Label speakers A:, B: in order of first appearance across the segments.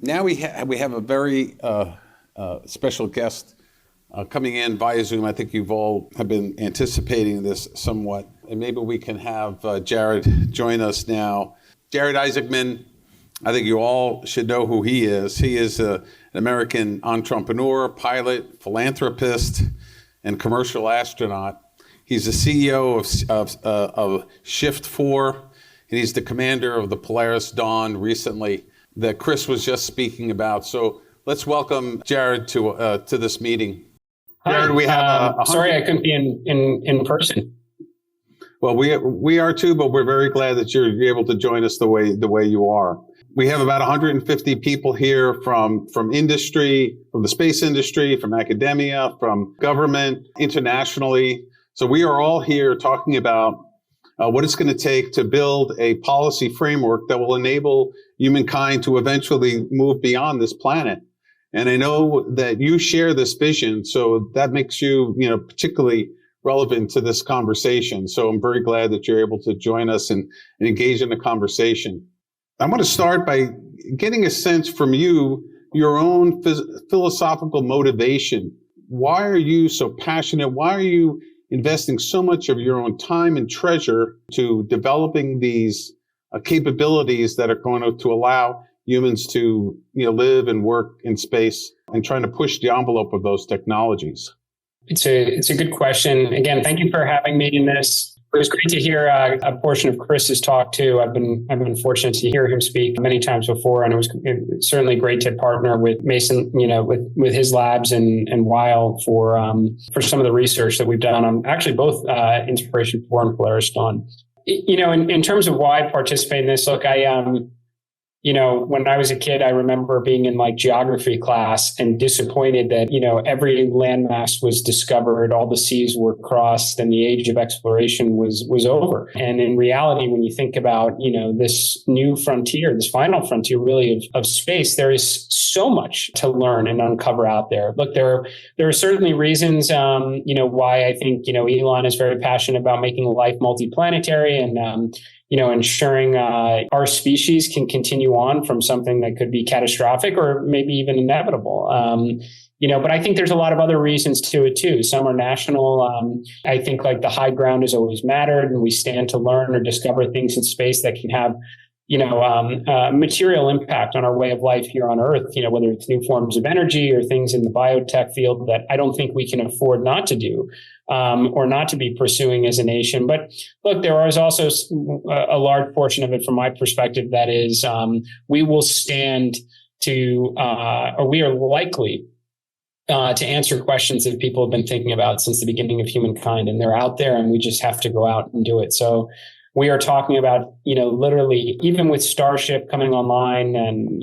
A: Now we have a very special guest coming in via Zoom. I think you've all have been anticipating this somewhat, and maybe we can have Jared join us now. Jared Isaacman, I think you all should know who he is. He is an American entrepreneur, pilot, philanthropist, and commercial astronaut. He's the CEO of Shift 4, and he's the commander of the Polaris Dawn recently that Chris was just speaking about. So let's welcome Jared to this meeting. Jared, we have
B: sorry I couldn't be in person.
A: Well, we are too, but we're very glad that you're able to join us the way you are. We have about 150 people here from industry, from the space industry, from academia, from government, internationally. So we are all here talking about what it's going to take to build a policy framework that will enable humankind to eventually move beyond this planet. And I know that you share this vision, so that makes you, particularly relevant to this conversation. So I'm very glad that you're able to join us and engage in the conversation. I want to start by getting a sense from you, your own philosophical motivation. Why are you so passionate? Why are you investing so much of your own time and treasure to developing these capabilities that are going to allow humans to live and work in space, and trying to push the envelope of those technologies?
B: It's a good question. Again, thank you for having me in this. It was great to hear a portion of Chris's talk too. I've been fortunate to hear him speak many times before, and it was certainly great to partner with Mason, with his labs and Weil for some of the research that we've done on actually both Inspiration 4 and Polaris Dawn. In terms of why I participate in this, look, when I was a kid, I remember being in geography class and disappointed that, every landmass was discovered, all the seas were crossed, and the age of exploration was over. And in reality, when you think about, this new frontier, this final frontier really of space, there is so much to learn and uncover out there. Look, there are certainly reasons, why I think, Elon is very passionate about making life multiplanetary and, ensuring our species can continue on from something that could be catastrophic or maybe even inevitable. But I think there's a lot of other reasons to it too. Some are national. I think the high ground has always mattered, and we stand to learn or discover things in space that can have material impact on our way of life here on Earth, whether it's new forms of energy or things in the biotech field that I don't think we can afford not to do or not to be pursuing as a nation. But look, there is also a large portion of it from my perspective that is we will stand to, or we are likely to answer questions that people have been thinking about since the beginning of humankind, and they're out there, and we just have to go out and do it. So we are talking about, literally, even with Starship coming online, and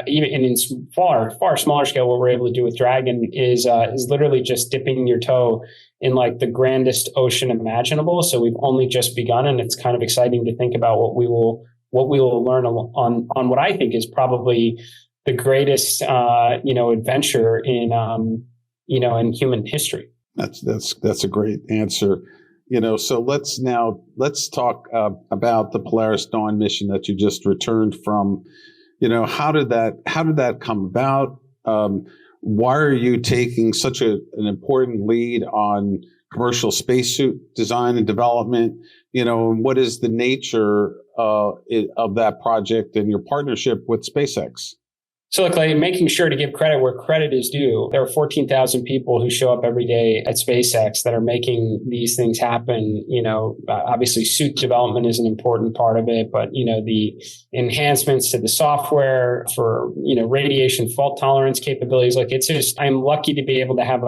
B: even in far smaller scale, what we're able to do with Dragon is literally just dipping your toe in the grandest ocean imaginable. So we've only just begun, and it's kind of exciting to think about what we will learn on what I think is probably the greatest adventure in human history.
A: That's a great answer. So let's talk about the Polaris Dawn mission that you just returned from. How did that come about? Why are you taking such an important lead on commercial spacesuit design and development? And what is the nature of that project and your partnership with SpaceX?
B: So look, making sure to give credit where credit is due. There are 14,000 people who show up every day at SpaceX that are making these things happen. Obviously suit development is an important part of it, but, the enhancements to the software for, radiation fault tolerance capabilities, it's just, I'm lucky to be able to have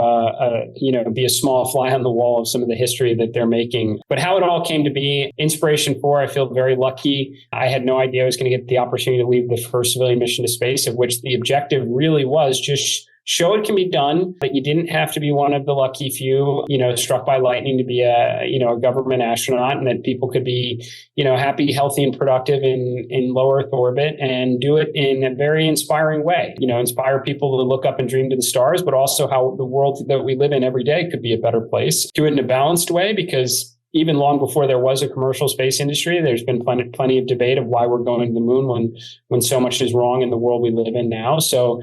B: be a small fly on the wall of some of the history that they're making. But how it all came to be, Inspiration 4, I feel very lucky. I had no idea I was going to get the opportunity to lead the first civilian mission to space, of which the objective really was just show it can be done, that you didn't have to be one of the lucky few, struck by lightning to be a government astronaut, and that people could be, happy, healthy, and productive in low Earth orbit, and do it in a very inspiring way, inspire people to look up and dream to the stars, but also how the world that we live in every day could be a better place. Do it in a balanced way, because even long before there was a commercial space industry. There's been plenty of debate of why we're going to the moon when so much is wrong in the world we live in now. So,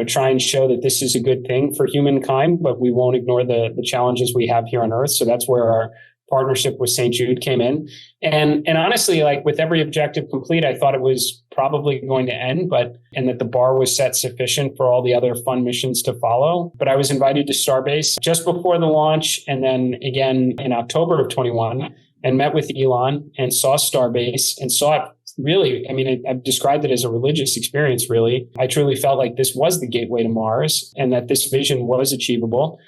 B: try and show that this is a good thing for humankind, but we won't ignore the challenges we have here on Earth. So that's where our partnership with St. Jude came in. And honestly, like with every objective complete, I thought it was probably going to end, and that the bar was set sufficient for all the other fun missions to follow. But I was invited to Starbase just before the launch, and then again in October of 21, and met with Elon and saw Starbase and saw it. Really, I've described it as a religious experience, really. I truly felt like this was the gateway to Mars and that this vision was achievable.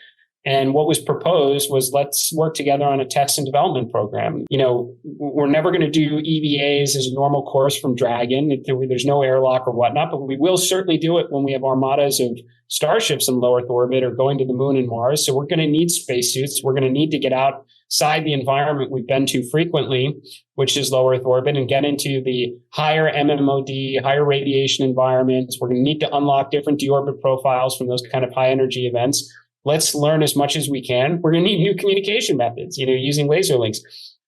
B: And what was proposed was, let's work together on a test and development program. We're never going to do EVAs as a normal course from Dragon. There's no airlock or whatnot, but we will certainly do it when we have armadas of starships in low Earth orbit or going to the moon and Mars. So we're going to need spacesuits. We're going to need to get outside the environment we've been to frequently, which is low Earth orbit, and get into the higher MMOD, higher radiation environments. We're going to need to unlock different deorbit profiles from those kind of high energy events. Let's learn as much as we can. We're going to need new communication methods, using laser links.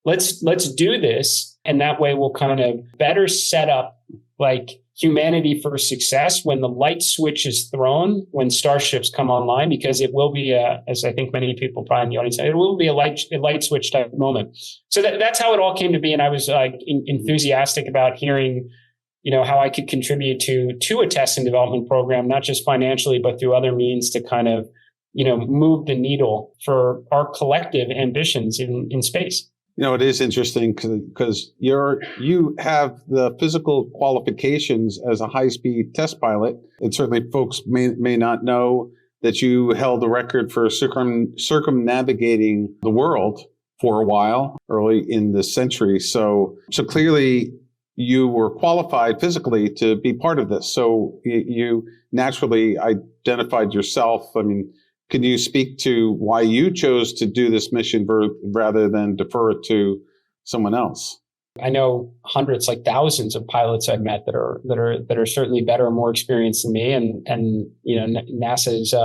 B: Let's do this. And that way we'll kind of better set up like humanity for success when the light switch is thrown, when starships come online, because it will be as I think many people probably in the audience say, it will be a light switch type moment. So that's how it all came to be. And I was enthusiastic about hearing, how I could contribute to a test and development program, not just financially, but through other means to kind of, move the needle for our collective ambitions in space.
A: It is interesting because you have the physical qualifications as a high-speed test pilot, and certainly folks may not know that you held the record for circumnavigating the world for a while early in this century. So clearly you were qualified physically to be part of this. So you naturally identified yourself. Can you speak to why you chose to do this mission rather than defer it to someone else?
B: I know hundreds, like thousands of pilots I've met that are certainly better and more experienced than me. And NASA's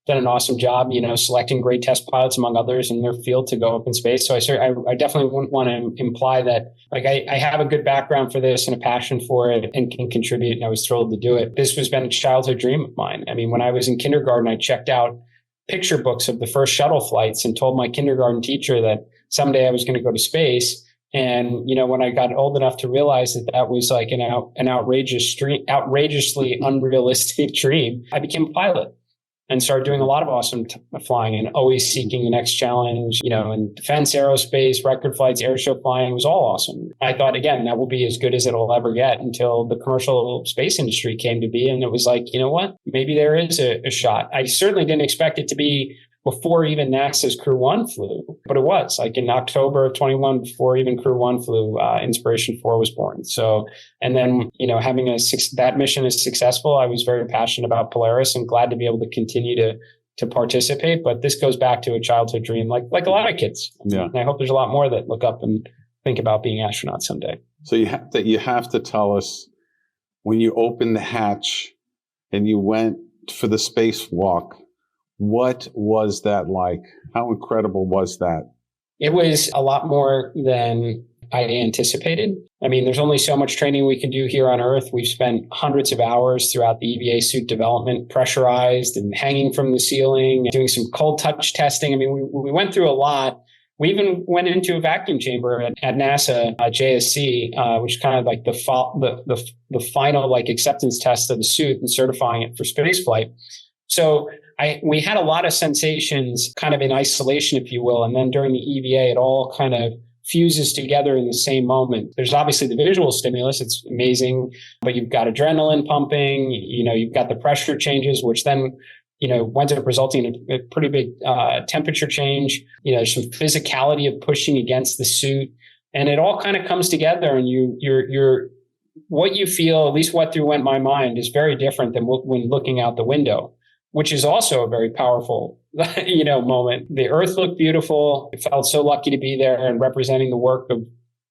B: done an awesome job, selecting great test pilots among others in their field to go up in space. So I definitely wouldn't want to imply that I have a good background for this and a passion for it and can contribute. And I was thrilled to do it. This has been a childhood dream of mine. When I was in kindergarten, I checked out picture books of the first shuttle flights and told my kindergarten teacher that someday I was going to go to space. And, when I got old enough to realize that was like an outrageously unrealistic dream, I became a pilot and started doing a lot of awesome flying and always seeking the next challenge, in defense, aerospace, record flights, airshow flying. It was all awesome. I thought, again, that will be as good as it'll ever get until the commercial space industry came to be. And it was like, what? Maybe there is a shot. I certainly didn't expect it to be before even NASA's Crew 1 flew, but it was like in October of 21, before even Crew 1 flew, Inspiration 4 was born. So, and then, having that mission is successful, I was very passionate about Polaris and glad to be able to continue to participate. But this goes back to a childhood dream, like a lot of kids. Yeah. And I hope there's a lot more that look up and think about being astronauts someday.
A: So you have to tell us, when you opened the hatch and you went for the spacewalk, what was that like? How incredible was that?
B: It was a lot more than I anticipated. There's only so much training we can do here on Earth. We've spent hundreds of hours throughout the EVA suit development, pressurized and hanging from the ceiling, doing some cold touch testing. We went through a lot. We even went into a vacuum chamber at NASA, JSC, which is kind of like the final acceptance test of the suit and certifying it for spaceflight. So we had a lot of sensations kind of in isolation, if you will. And then during the EVA, it all kind of fuses together in the same moment. There's obviously the visual stimulus. It's amazing, but you've got adrenaline pumping, you've got the pressure changes, which then, winds up resulting in a pretty big temperature change. There's some physicality of pushing against the suit, and it all kind of comes together, and you're what you feel, at least what went my mind, is very different than when looking out the window, which is also a very powerful, moment. The Earth looked beautiful. I felt so lucky to be there and representing the work of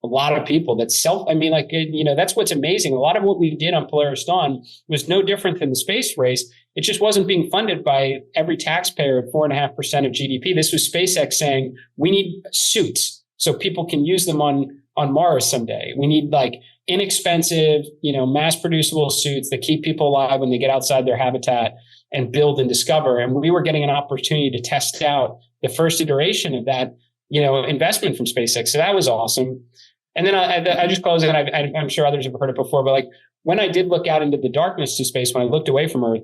B: a lot of people that's that's what's amazing. A lot of what we did on Polaris Dawn was no different than the space race. It just wasn't being funded by every taxpayer at 4.5% of GDP. This was SpaceX saying, we need suits. so people can use them on Mars someday. We need like inexpensive, mass producible suits that keep people alive when they get outside their habitat and build and discover. And we were getting an opportunity to test out the first iteration of that, investment from SpaceX. So that was awesome. And then I just close, and I'm sure others have heard it before, but like when I did look out into the darkness to space, when I looked away from Earth,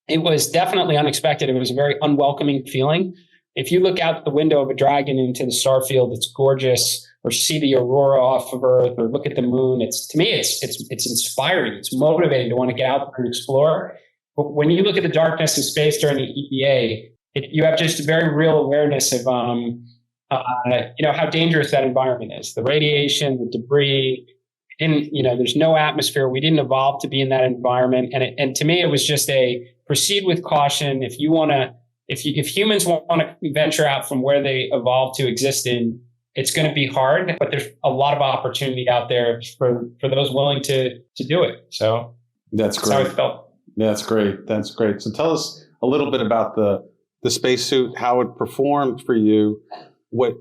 B: it was definitely unexpected. It was a very unwelcoming feeling. If you look out the window of a Dragon into the star field, it's gorgeous, or see the aurora off of Earth, or look at the moon. To me, it's inspiring. It's motivating to want to get out there and explore. But when you look at the darkness of space during the EVA, you have just a very real awareness of how dangerous that environment is. The radiation, the debris, there's no atmosphere. We didn't evolve to be in that environment. And to me, it was just a proceed with caution. If humans want to venture out from where they evolved to exist in, it's going to be hard, but there's a lot of opportunity out there for those willing to do it. So
A: that's great.
B: How it felt.
A: That's great. That's great. So tell us a little bit about the spacesuit, how it performed for you. What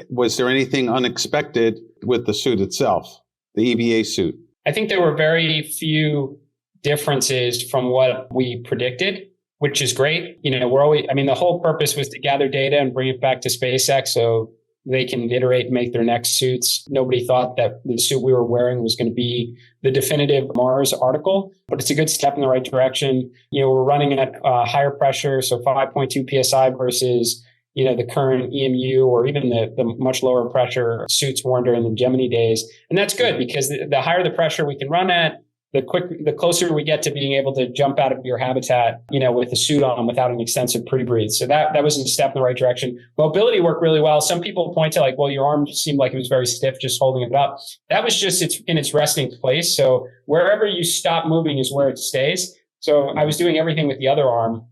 A: was there anything unexpected with the suit itself, the EVA suit?
B: I think there were very few differences from what we predicted, which is great. The whole purpose was to gather data and bring it back to SpaceX so they can iterate and make their next suits. Nobody thought that the suit we were wearing was going to be the definitive Mars article, but it's a good step in the right direction. We're running at higher pressure, so 5.2 psi versus the current EMU or even the much lower pressure suits worn during the Gemini days. And that's good because the higher the pressure we can run at, the closer we get to being able to jump out of your habitat, with the suit on without an extensive pre-breathe. So that was a step in the right direction. Mobility worked really well. Some people point to your arm seemed like it was very stiff just holding it up. That was just in its resting place. So wherever you stop moving is where it stays. So I was doing everything with the other arm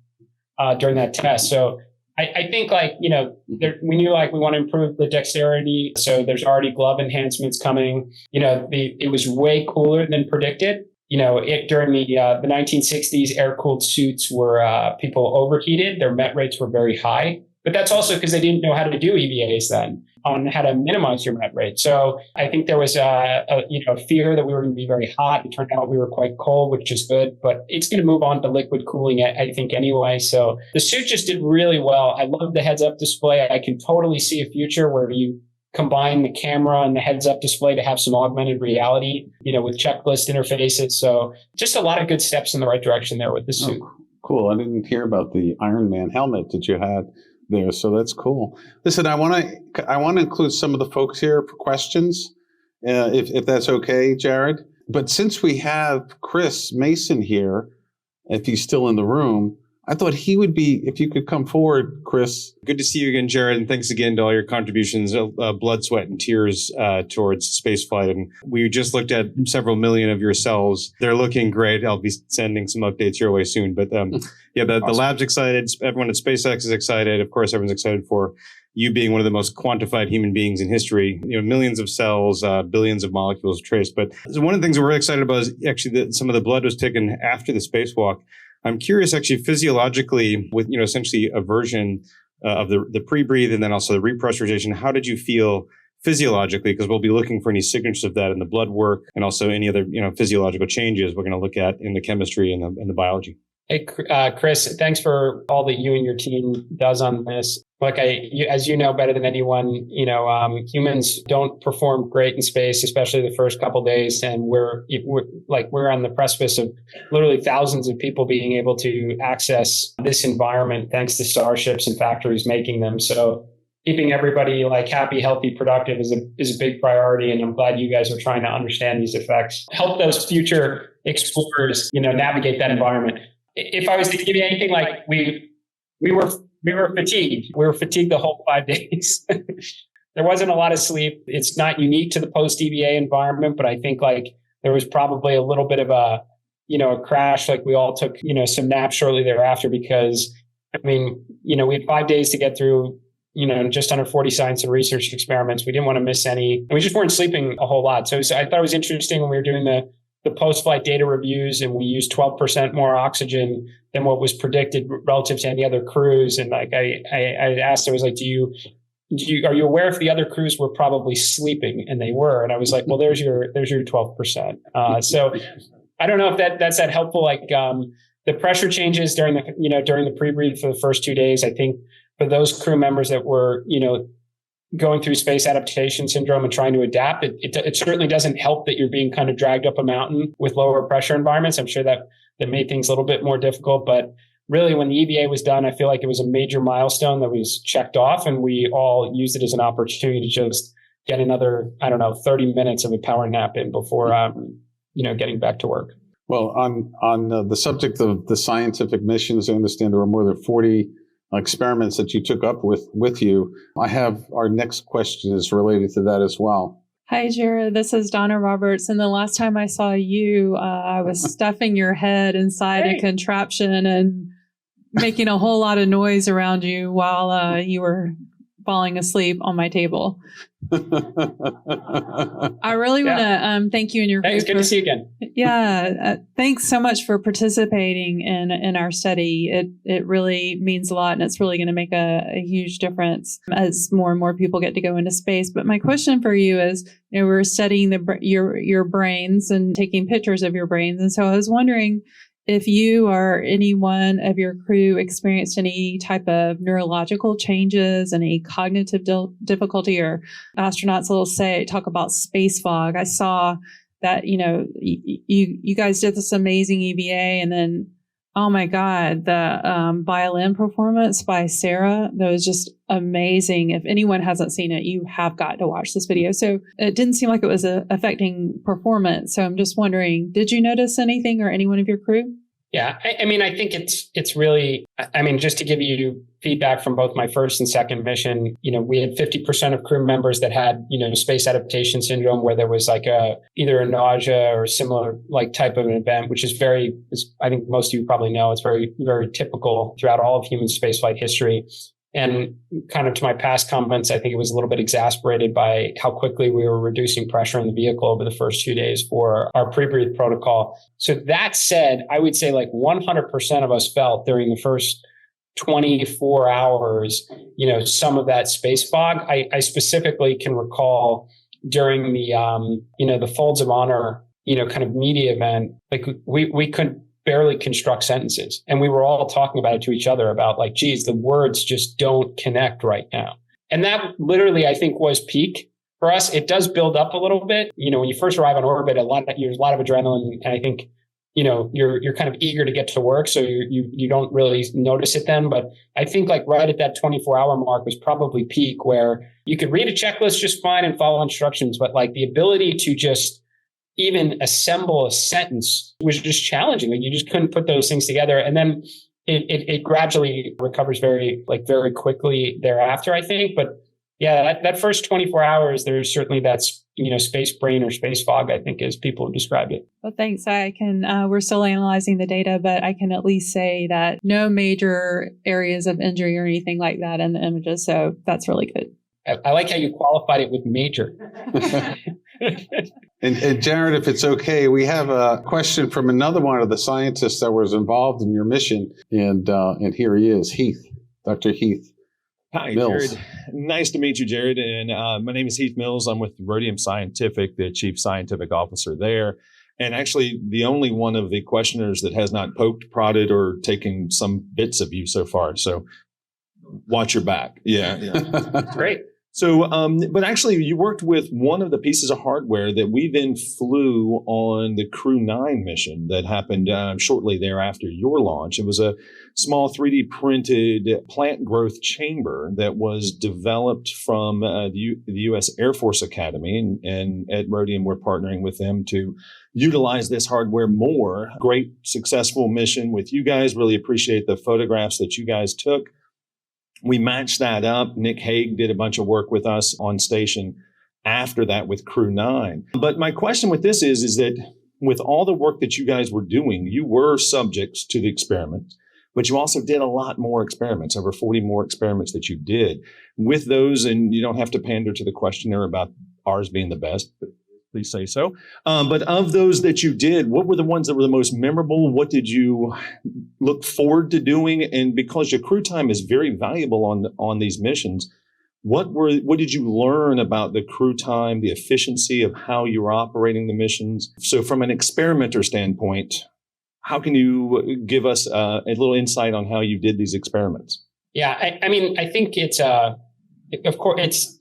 B: during that test. So I think we knew we want to improve the dexterity. So there's already glove enhancements coming. It was way cooler than predicted. During the 1960s, air-cooled suits were people overheated. Their MET rates were very high. But that's also because they didn't know how to do EVAs then on how to minimize your MET rate. So I think there was a fear that we were going to be very hot. It turned out we were quite cold, which is good, but it's going to move on to liquid cooling, I think, anyway. So the suit just did really well. I love the heads-up display. I can totally see a future where you combine the camera and the heads-up display to have some augmented reality, with checklist interfaces. So just a lot of good steps in the right direction there with the suit.
A: Oh, cool. I didn't hear about the Iron Man helmet that you had there, so that's cool. Listen, I want to include some of the folks here for questions, if that's okay, Jared. But since we have Chris Mason here, if he's still in the room, I thought he would be, if you could come forward, Chris.
C: Good to see you again, Jared, and thanks again to all your contributions, blood, sweat, and tears towards spaceflight. And we just looked at several million of your cells. They're looking great. I'll be sending some updates your way soon. But the lab's excited. Everyone at SpaceX is excited. Of course, everyone's excited for you being one of the most quantified human beings in history. Millions of cells, billions of molecules traced. But one of the things we're really excited about is actually that some of the blood was taken after the spacewalk. I'm curious, actually, physiologically, with essentially a version of the pre-breathe and then also the repressurization. How did you feel physiologically? Because we'll be looking for any signatures of that in the blood work and also any other physiological changes we're going to look at in the chemistry and the biology.
B: Hey, Chris, thanks for all that you and your team does on this. Look, as you know better than anyone, humans don't perform great in space, especially the first couple of days. And we're on the precipice of literally thousands of people being able to access this environment thanks to starships and factories making them. So keeping everybody happy, healthy, productive is a big priority. And I'm glad you guys are trying to understand these effects, help those future explorers, navigate that environment. If I was to give you anything, we were fatigued. We were fatigued the whole 5 days. There wasn't a lot of sleep. It's not unique to the post-EVA environment, but I think there was probably a little bit of a crash. We all took, some naps shortly thereafter because, we had 5 days to get through, just under 40 science and research experiments. We didn't want to miss any. And we just weren't sleeping a whole lot. So I thought it was interesting when we were doing the post-flight data reviews, and we used 12% more oxygen than what was predicted relative to any other crews. And I asked, I was do you are you aware if the other crews were probably sleeping? And they were. And I was like, well, there's your 12%. So I don't know if that's that helpful. Like the pressure changes during the pre-brief for the first 2 days. I think for those crew members that were, going through space adaptation syndrome and trying to adapt, it certainly doesn't help that you're being kind of dragged up a mountain with lower pressure environments. I'm sure that made things a little bit more difficult, but really when the EVA was done, I feel like it was a major milestone that was checked off, and we all used it as an opportunity to just get another, 30 minutes of a power nap in before, getting back to work.
A: Well, on the subject of the scientific missions, I understand there were more than 40 experiments that you took up with you. I have our next question is related to that as well.
D: Hi, Jared. This is Donna Roberts. And the last time I saw you, I was stuffing your head inside a contraption and making a whole lot of noise around you while you were falling asleep on my table. I really want to thank you and your group.
B: Thanks. Good to see you again.
D: Yeah. Thanks so much for participating in our study. It really means a lot, and it's really going to make a huge difference as more and more people get to go into space. But my question for you is, we're studying your brains and taking pictures of your brains. And so I was wondering if you or anyone of your crew experienced any type of neurological changes, any cognitive difficulty, or astronauts will talk about space fog. I saw that, you guys did this amazing EVA, and then, oh my God, the violin performance by Sarah, that was just amazing. If anyone hasn't seen it, you have got to watch this video. So it didn't seem like it was affecting performance. So I'm just wondering, did you notice anything or anyone of your crew?
B: Yeah, I think it's really, just to give you feedback from both my first and second mission, we had 50% of crew members that had, space adaptation syndrome, where there was like either a nausea or similar like type of an event, which is I think most of you probably know, it's very, very typical throughout all of human spaceflight history. And kind of to my past comments, I think it was a little bit exasperated by how quickly we were reducing pressure in the vehicle over the first 2 days for our pre-brief protocol. So that said, I would say like 100% of us felt during the first 24 hours, some of that space fog. I specifically can recall during the Folds of Honor, kind of media event, like we couldn't barely construct sentences. And we were all talking about it to each other about like, geez, the words just don't connect right now. And that literally, I think, was peak for us. It does build up a little bit. When you first arrive on orbit, there's a lot of adrenaline. And I think, you're kind of eager to get to work. So you don't really notice it then. But I think like right at that 24-hour mark was probably peak, where you could read a checklist just fine and follow instructions. But like the ability to just even assemble a sentence was just challenging. Like you just couldn't put those things together. And then it gradually recovers very quickly thereafter, I think. But yeah, that first 24 hours, there's certainly that, space brain or space fog, I think, as people have described it.
D: Well, thanks. We're still analyzing the data, but I can at least say that no major areas of injury or anything like that in the images. So that's really good.
B: I like how you qualified it with major.
A: And Jared, if it's okay, we have a question from another one of the scientists that was involved in your mission, and here he is, Heath, Dr. Heath.
C: Hi,
A: Mills.
C: Jared. Nice to meet you, Jared. And my name is Heath Mills. I'm with Rhodium Scientific, the chief scientific officer there, and actually the only one of the questioners that has not poked, prodded, or taken some bits of you so far. So watch your back. Yeah.
B: Great.
C: So, but actually, you worked with one of the pieces of hardware that we then flew on the Crew 9 mission that happened shortly thereafter your launch. It was a small 3D printed plant growth chamber that was developed from the U.S. Air Force Academy. And at Rhodium, we're partnering with them to utilize this hardware more. Great, successful mission with you guys. Really appreciate the photographs that you guys took. We matched that up. Nick Hague did a bunch of work with us on station after that with Crew 9. But my question with this is that with all the work that you guys were doing, you were subjects to the experiment, but you also did a lot more experiments, over 40 more experiments that you did. With those, and you don't have to pander to the questioner about ours being the best, but please say so. But of those that you did, what were the ones that were the most memorable? What did you look forward to doing? And because your crew time is very valuable on these missions,
E: What did you learn about the crew time, the efficiency of how you were operating the missions? So from an experimenter standpoint, how can you give us a little insight on how you did these experiments?
B: Yeah, I mean, I think it's of course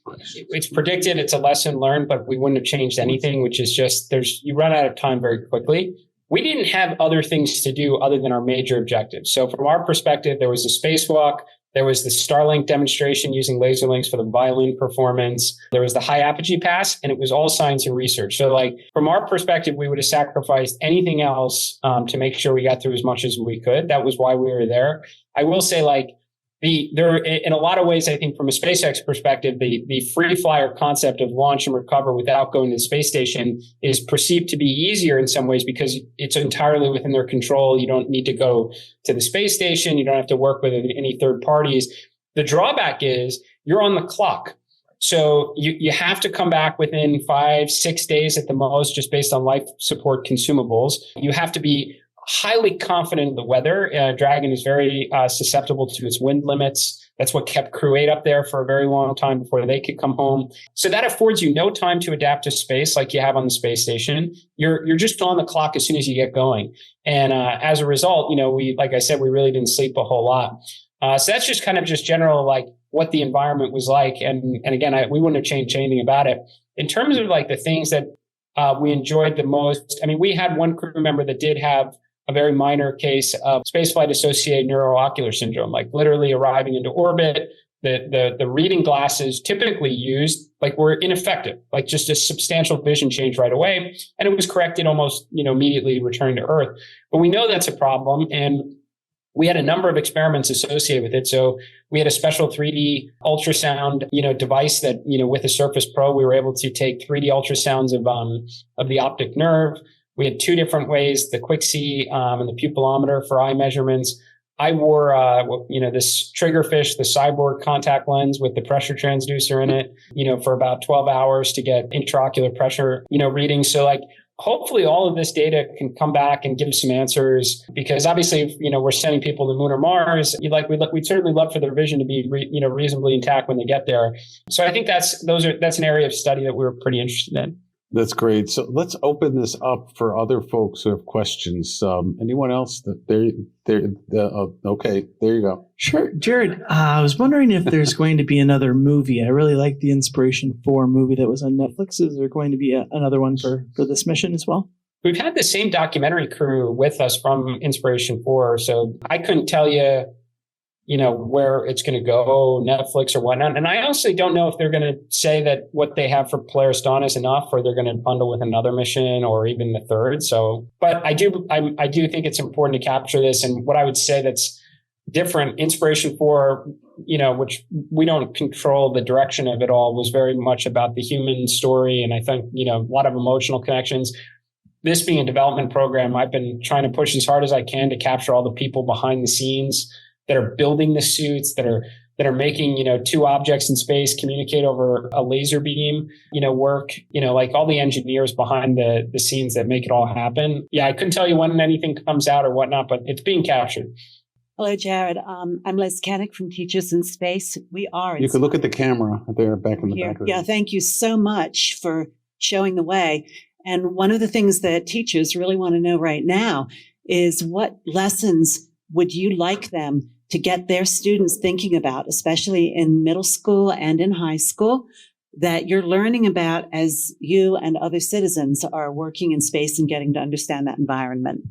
B: it's predicted, it's a lesson learned, but we wouldn't have changed anything, which is just you run out of time very quickly. We didn't have other things to do other than our major objectives. So from our perspective, there was a spacewalk. There was the Starlink demonstration using laser links for the violin performance. There was the high apogee pass, and it was all science and research. So like from our perspective, we would have sacrificed anything else to make sure we got through as much as we could. That was why we were there. I will say like there in a lot of ways, I think from a SpaceX perspective, the free flyer concept of launch and recover without going to the space station is perceived to be easier in some ways because it's entirely within their control. You don't need to go to the space station. You don't have to work with any third parties. The drawback is you're on the clock. So you have to come back within 5-6 days at the most, just based on life support consumables. You have to be highly confident in the weather. Dragon is very susceptible to its wind limits. That's what kept Crew 8 up there for a very long time before they could come home. So that affords you no time to adapt to space like you have on the space station. You're just on the clock as soon as you get going. And as a result, like I said, we really didn't sleep a whole lot. So that's just kind of just general, like what the environment was like. And again, we wouldn't have changed anything about it. In terms of like the things that we enjoyed the most, I mean, we had one crew member that did have a very minor case of spaceflight associated neuroocular syndrome, like literally arriving into orbit. The reading glasses typically used were ineffective, like just a substantial vision change right away. And it was corrected almost, immediately returning to Earth. But we know that's a problem. And we had a number of experiments associated with it. So we had a special 3D ultrasound, device that, with a Surface Pro, we were able to take 3D ultrasounds of the optic nerve. We had two different ways, the QuickSee and the pupillometer for eye measurements. I wore, this triggerfish, the cyborg contact lens with the pressure transducer in it, for about 12 hours to get intraocular pressure, readings. So hopefully all of this data can come back and give some answers, because obviously, if, we're sending people to the moon or Mars, we'd certainly love for their vision to be, reasonably intact when they get there. So I think that's an area of study that we were pretty interested in.
A: That's great. So let's open this up for other folks who have questions. Anyone else? Okay, there you go.
F: Sure. Jared, I was wondering if there's going to be another movie. I really like the Inspiration 4 movie that was on Netflix. Is there going to be another one for this mission as well?
B: We've had the same documentary crew with us from Inspiration 4, so I couldn't tell you, where it's going to go, Netflix or whatnot. And I honestly don't know if they're going to say that what they have for Polaris Dawn is enough, or they're going to bundle with another mission or even the third. So, but I do think it's important to capture this. And what I would say that's different, Inspiration 4, which we don't control the direction of it all, was very much about the human story. And I think, a lot of emotional connections. This being a development program, I've been trying to push as hard as I can to capture all the people behind the scenes that are building the suits, that are making, two objects in space communicate over a laser beam, work, all the engineers behind the scenes that make it all happen. Yeah, I couldn't tell you when anything comes out or whatnot, but it's being captured.
G: Hello, Jared. I'm Liz Kennick from Teachers in Space. We are.
A: You could look at the camera there back in the back.
G: Yeah, thank you so much for showing the way. And one of the things that teachers really want to know right now is what lessons would you like them to get their students thinking about, especially in middle school and in high school, that you're learning about as you and other citizens are working in space and getting to understand that environment?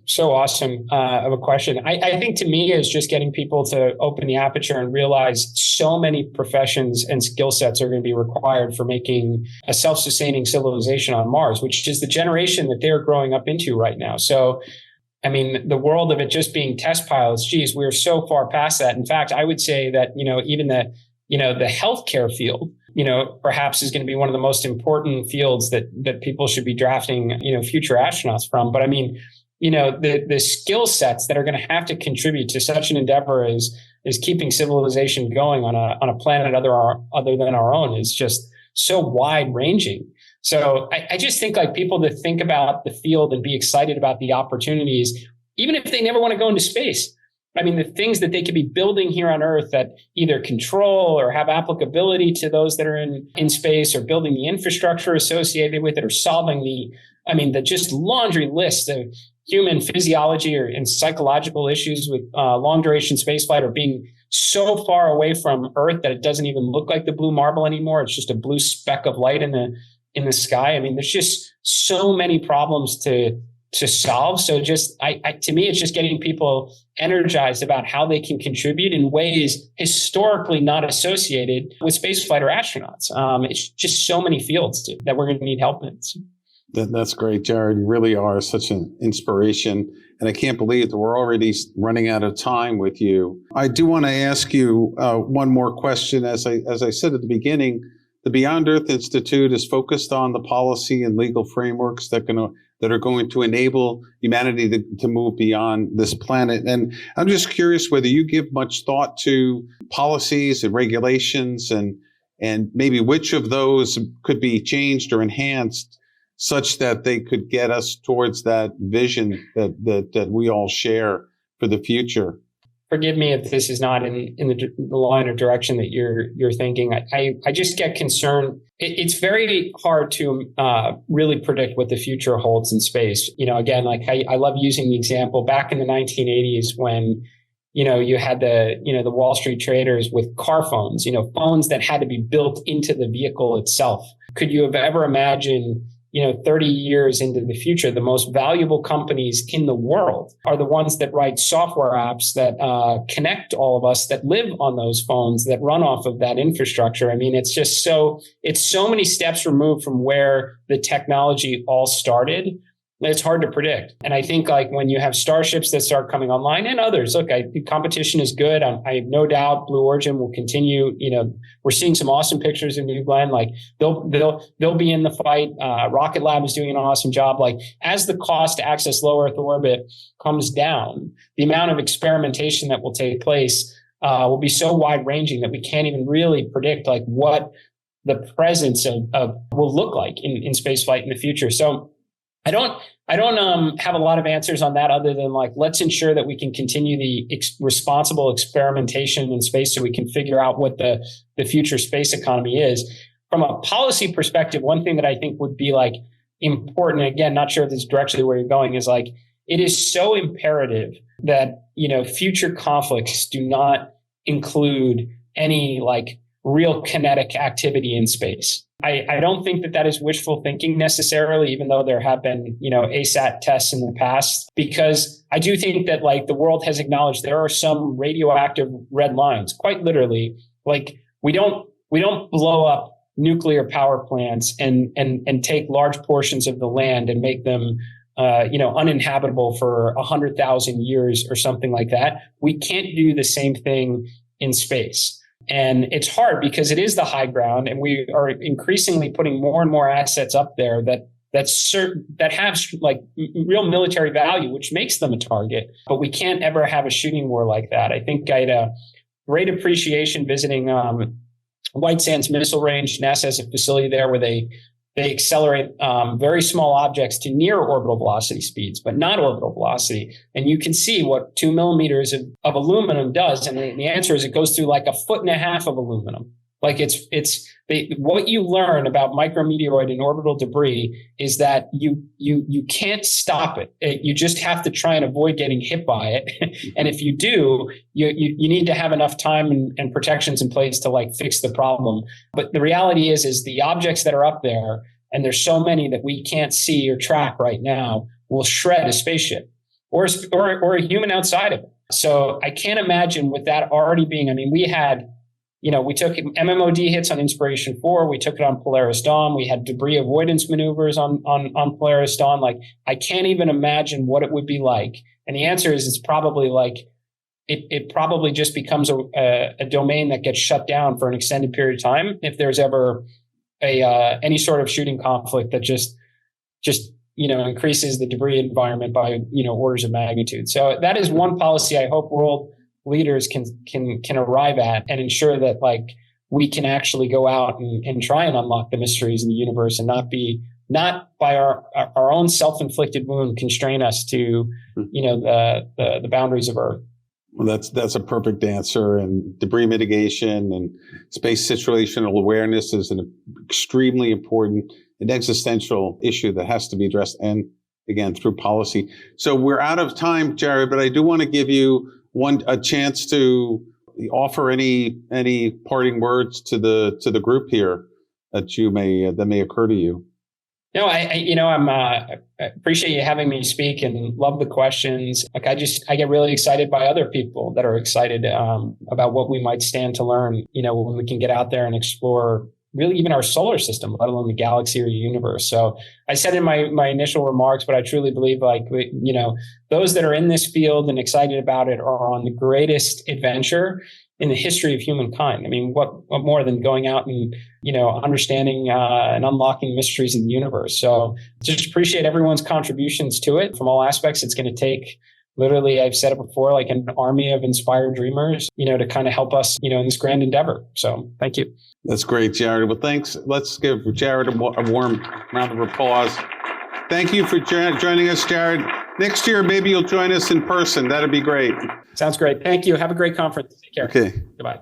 B: So awesome of a question. I think to me is just getting people to open the aperture and realize so many professions and skill sets are going to be required for making a self-sustaining civilization on Mars, which is the generation that they're growing up into right now. So I mean, the world of it just being test pilots, geez, we're so far past that. In fact, I would say that, even the healthcare field, perhaps is going to be one of the most important fields that people should be drafting, future astronauts from. But I mean, the skill sets that are going to have to contribute to such an endeavor is keeping civilization going on a planet other than our own is just so wide ranging. So I just think people to think about the field and be excited about the opportunities, even if they never want to go into space. I mean, the things that they could be building here on Earth that either control or have applicability to those that are in space, or building the infrastructure associated with it, or solving the just laundry list of human physiology and psychological issues with long duration spaceflight, or being so far away from Earth that it doesn't even look like the blue marble anymore. It's just a blue speck of light in the sky. I mean, there's just so many problems to solve. So to me, it's just getting people energized about how they can contribute in ways historically not associated with spaceflight or astronauts. It's just so many fields that we're going to need help in.
A: That's great, Jared. You really are such an inspiration. And I can't believe that we're already running out of time with you. I do want to ask you one more question. As I said at the beginning, the Beyond Earth Institute is focused on the policy and legal frameworks that are going to enable humanity to move beyond this planet. And I'm just curious whether you give much thought to policies and regulations, and maybe which of those could be changed or enhanced such that they could get us towards that vision that we all share for the future.
B: Forgive me if this is not in the line of direction that you're thinking. I just get concerned. It's very hard to really predict what the future holds in space. Again, like I love using the example back in the 1980s when you had the Wall Street traders with car phones, phones that had to be built into the vehicle itself. Could you have ever imagined 30 years into the future, the most valuable companies in the world are the ones that write software apps that connect all of us that live on those phones that run off of that infrastructure? I mean, it's so many steps removed from where the technology all started. It's hard to predict. And I think like when you have starships that start coming online and others, look, the competition is good. I have no doubt Blue Origin will continue. We're seeing some awesome pictures in New Glenn. Like they'll be in the fight. Rocket Lab is doing an awesome job. Like as the cost to access low Earth orbit comes down, the amount of experimentation that will take place will be so wide ranging that we can't even really predict like what the presence of will look like in spaceflight in the future. So I don't have a lot of answers on that other than like, let's ensure that we can continue the responsible experimentation in space so we can figure out what the future space economy is. From a policy perspective, one thing that I think would be like important, again, not sure if this is directly where you're going, is like, it is so imperative that, future conflicts do not include any like real kinetic activity in space. I don't think that is wishful thinking necessarily, even though there have been, ASAT tests in the past, because I do think that like the world has acknowledged there are some radioactive red lines, quite literally. Like we don't blow up nuclear power plants and take large portions of the land and make them, uninhabitable for 100,000 years or something like that. We can't do the same thing in space. And it's hard because it is the high ground, and we are increasingly putting more and more assets up there that have like real military value, which makes them a target. But we can't ever have a shooting war like that. I think I had a great appreciation visiting White Sands Missile Range. NASA has a facility there where they accelerate very small objects to near orbital velocity speeds, but not orbital velocity. And you can see what 2 millimeters of aluminum does. And the answer is it goes through like 1.5 feet of aluminum. Like what you learn about micrometeoroid and orbital debris is that you can't stop it. You just have to try and avoid getting hit by it. And if you do, you need to have enough time and protections in place to like fix the problem. But the reality is the objects that are up there, and there's so many that we can't see or track right now, will shred a spaceship or a human outside of it. So I can't imagine with that already being, we had, we took MMOD hits on Inspiration 4. We took it on Polaris Dawn. We had debris avoidance maneuvers on Polaris Dawn. Like, I can't even imagine what it would be like. And the answer is it's probably like, it probably just becomes a domain that gets shut down for an extended period of time if there's ever any sort of shooting conflict that just increases the debris environment by, orders of magnitude. So that is one policy I hope world leaders can arrive at and ensure that like we can actually go out and try and unlock the mysteries in the universe and not by our own self-inflicted wound constrain us to the boundaries of Earth.
A: Well, that's a perfect answer. And debris mitigation and space situational awareness is an extremely important and existential issue that has to be addressed, and again through policy. So we're out of time, Jared, but I do want to give you a chance to offer any parting words to the group here that may occur to you.
B: No, I appreciate you having me speak and love the questions. Like I get really excited by other people that are excited about what we might stand to learn, when we can get out there and explore really even our solar system, let alone the galaxy or universe. So I said in my initial remarks, but I truly believe those that are in this field and excited about it are on the greatest adventure in the history of humankind. I mean, what more than going out and, understanding and unlocking mysteries in the universe. So just appreciate everyone's contributions to it from all aspects. It's going to take literally, I've said it before, like an army of inspired dreamers, to kind of help us, in this grand endeavor. So thank you.
A: That's great, Jared. Well, thanks. Let's give Jared a warm round of applause. Thank you for joining us, Jared. Next year, maybe you'll join us in person. That'd be great.
B: Sounds great. Thank you. Have a great conference. Take care.
A: Okay.
B: Goodbye.